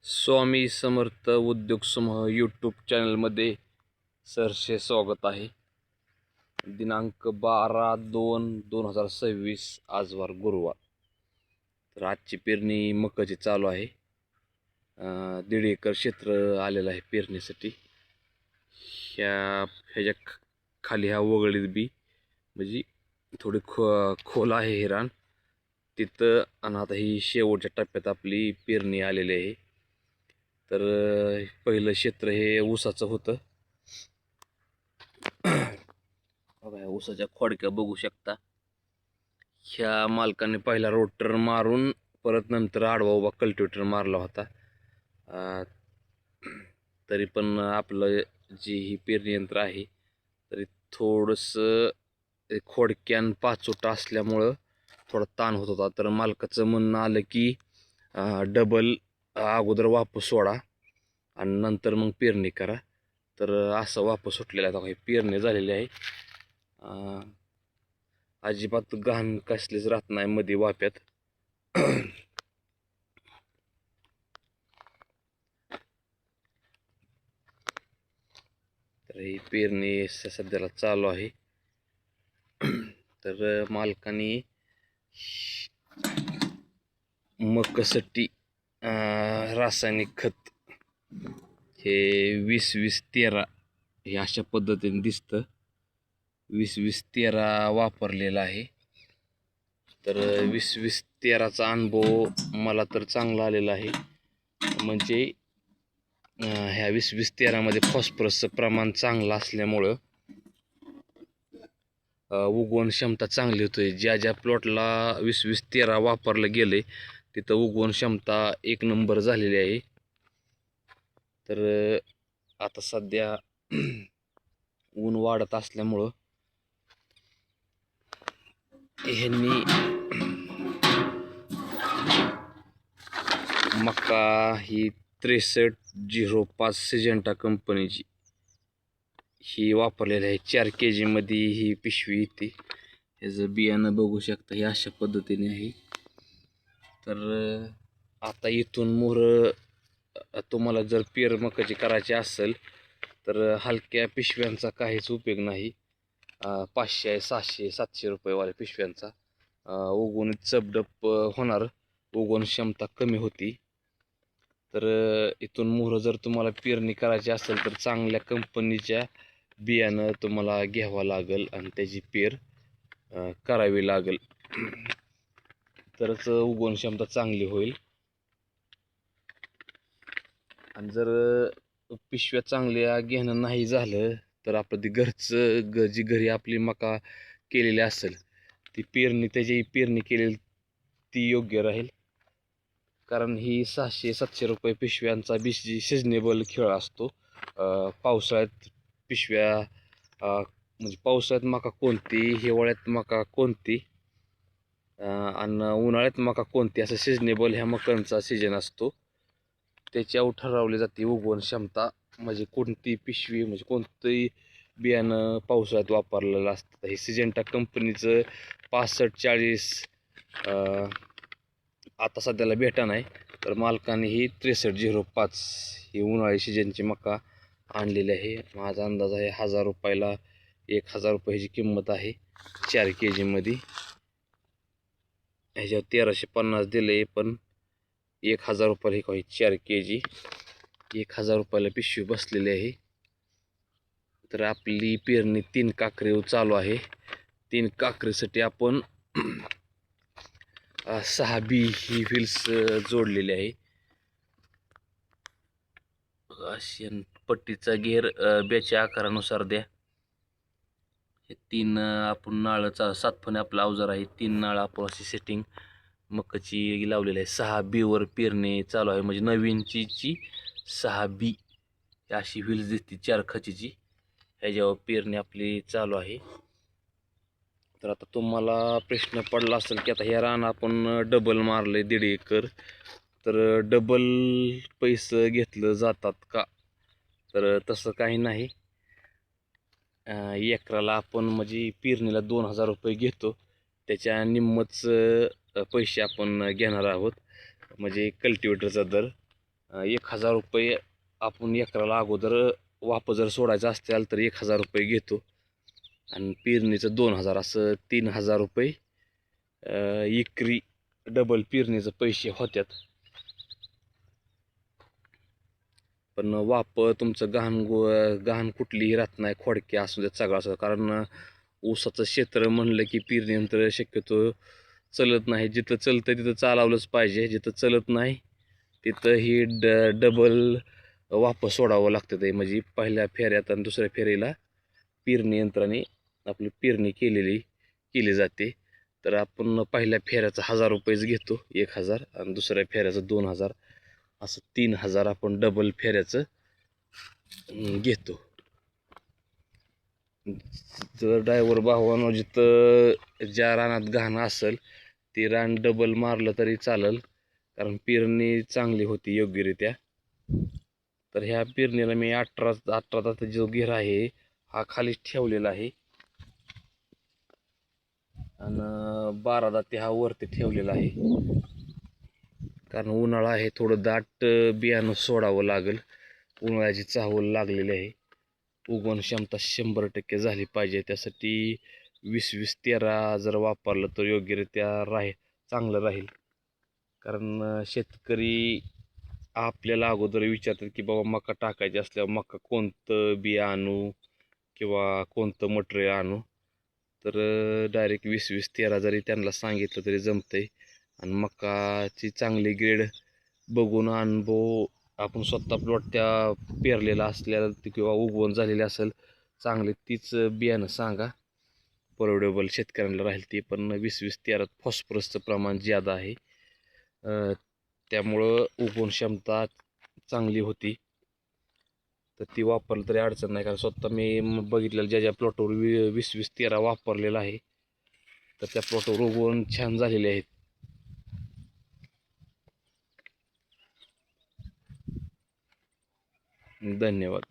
स्वामी समर्थ उद्योग समूह यूट्यूब चॅनलमध्ये सहर्ष स्वागत आहे. दिनांक 12/2/2026 आजवार गुरुवार. तर आजची पेरणी मकाची चालू आहे. 1.5 एकर क्षेत्र आलेलं आहे पेरणीसाठी. ह्याच्या खाली ह्या वगळीत बी म्हणजे थोडी खोल आहे हे रान तिथं. आणि आता ही शेवटच्या टप्प्यात आपली पेरणी आलेली आहे. तर पहिलं क्षेत्र हे ऊसाचं होतं. बघा ऊसाच्या खोडक्या बघू शकता. ह्या मालकाने पहिला रोटर मारून परत नंतर आडवा उभा कल्टिवेटर मारला होता. तरी पण आपलं जी ही पेरणी यंत्र आहे तरी थोडंसं खोडक्यान पाचोटा असल्यामुळं थोडा ताण होत होता. तर मालकाचं म्हणणं आलं की डबल अगोदर वापस सोडा आणि नंतर मग पेरणी करा. तर असं वापस सुटलेला आहे. पेरणी झालेली आहे. अजिबात घाण कसलीच राहत नाही मध्ये वाप्यात. तर ही पेरणी सध्याला चालू आहे. तर मालकाने मकासाठी रासायनिक खत हे 20-20-13 हे अशा पद्धतीने दिसतं. 20-20-13 वापरलेला आहे. तर 20-20-13चा अनुभव मला तर चांगला आलेला आहे. म्हणजे ह्या 20-20-13मध्ये फॉस्फरसचं प्रमाण चांगलं असल्यामुळं उगवण क्षमता चांगली होते. ज्या ज्या प्लॉटला 20-20-13 वापरलं गेले तिथं उगवण क्षमता 1 नंबर झालेली आहे. तर आता सध्या ऊन वाढत असल्यामुळं ह्यांनी मका ही 6305 सिजेंटा कंपनीची ही वापरलेली आहे. 4 kg मध्ये ही पिशवी येते. ह्याचं बियाणं बघू शकता हे अशा पद्धतीने आहे. तर आता इथून मोहर तुम्हाला जर पेर मकाची करायची असेल तर हलक्या पिशव्यांचा काहीच उपयोग नाही. 500, 600, 700 रुपयेवाल्या पिशव्यांचा उगवून चपडप होणार. उगवण क्षमता कमी होती. तर इथून मोहर जर तुम्हाला पेरणी करायची असेल तर चांगल्या कंपनीच्या बियाणं तुम्हाला घ्यावं लागेल आणि त्याची पेर करावी लागेल. तरच उगवण क्षमता चांगली होईल. आणि जर पिशव्या चांगल्या घेणं नाही झालं तर आपलं ते घरचं जी घरी आपली मका केलेली असेल ती त्याची पेरणी केलेली ती योग्य राहील. कारण ही 600-700 रुपये पिशव्यांचा सिजनेबल खेळ असतो. पावसाळ्यात पिशव्या म्हणजे पावसाळ्यात मका कोणती, हिवाळ्यात मका कोणती आणि उन्हाळ्यात मका कोणती असं सिजनेबल ह्या मकांचा सीजन असतो. त्याच्यावर ठरवली जाते उगवण क्षमता. म्हणजे कोणती पिशवी म्हणजे कोणतंही बियाणं पावसाळ्यात वापरलेलं असतं. हे सिजेंटा कंपनीचं 65-40 आता सध्याला भेटा नाही. तर मालकाने ही 6305 ही उन्हाळी सीजनची मका आणलेली आहे. माझा अंदाज आहे 1000 रुपयाला 1000 रुपयाची किंमत आहे 4 kg मध्ये. ह्याच्यावर 1350 दिले पण 1000 रुपयाला ही काही 4 kg 1000 रुपयाला पिशवी बसलेली आहे. तर आपली पेरणी 3 काकरी चालू आहे. 3 काकरीसाठी आपण 6 बी ही व्हील्स जोडलेली आहे. पट्टीचा घेर ब्याच्या आकारानुसार द्या. हे 3 आपण नाळं 7 फणे आपलं अवजार आहे. 3 नाळं आपण अशी सेटिंग मकाची लावलेली आहे. 6 बी वर पेरणी चालू आहे. म्हणजे नवीनची 6 बी अशी व्हील्स दिसते 4 खचीची. ह्याच्यावर पेरणी आपली चालू आहे. तर आता तुम्हाला प्रश्न पडला असेल की आता हे रान आपण डबल मारले 1.5 एकर तर डबल पैसे घेतलं जातात का? तर तसं काही नाही. एकराला आपण म्हणजे पेरणीला 2000 रुपये घेतो. त्याच्या निम्मच पैसे आपण घेणार आहोत. म्हणजे कल्टिवेटरचा दर 1,000 रुपये आपण एकराला अगोदर वाप जर सोडायचं असतील तर 1,000 रुपये घेतो आणि पेरणीचं 2,000 असं 3,000 रुपये एकरी डबल पेरणीचं पैसे होत्यात. पण वाप तुमचं गहाण कुठलीही राहत नाही, खोडके असू देत सगळं असं. कारण ऊसाचं क्षेत्र म्हणलं की पेरणीनंतर शक्यतो चलत नाही. जिथं चलतं तिथं चालवलंच पाहिजे, जिथं चलत नाही तिथं ही डबल वाप सोडावं लागतं. ते म्हणजे पहिल्या फेऱ्यात आणि दुसऱ्या फेरीला पेरणी यंत्राने आपली पेरणी केली जाते. तर आपण पहिल्या फेऱ्याचं 1,000 रुपयेच घेतो, 1,000, आणि दुसऱ्या फेऱ्याचं 2,000, असं 3,000 आपण डबल फेऱ्याचं घेतो. जर ड्रायव्हर भावानं जिथं ज्या रानात घाण असेल ते रान डबल मारलं तरी चालेल, कारण पेरणी चांगली होती योग्यरित्या. तर ह्या पेरणीला मी 18 तास जो घेर आहे हा खालीच ठेवलेला आहे आणि 12 दाते हा वरती ठेवलेला आहे. कारण उन्हाळा आहे, थोडं दाट बियाणं सोडावं लागेल. उन्हाळ्याची चाहूल लागलेली आहे. उगवण क्षमता 100% झाली पाहिजे. त्यासाठी 20-20-13 जर वापरलं तर योग्यरित्या चांगलं राहील. कारण शेतकरी आपल्याला अगोदर विचारतात की बाबा मका टाकायची असल्यावर मका कोणतं बिया आणू किंवा कोणतं मटेरियल आणू. तर डायरेक्ट 20-20-13 जरी त्यांना सांगितलं तरी जमतंय. आणि मकाची चांगली ग्रेड बघून अनुभव आपण स्वतः प्लॉट त्या पेरलेला असलेला किंवा उगवण झालेली असेल चांगली तीच बियाणं सांगा, परवडेबल शेतकऱ्यांना राहील ती. पण 20-20-13 फॉस्फरसचं प्रमाण ज्यादा आहे, त्यामुळं उगवण क्षमता चांगली होती. तर ती वापरलं तरी अडचण नाही. कारण स्वतः मी बघितलेलं ज्या प्लॉटवर 20-20-13 वापरलेलं आहे तर त्या प्लॉटवर उगवण छान झालेले आहेत. धन्यवाद.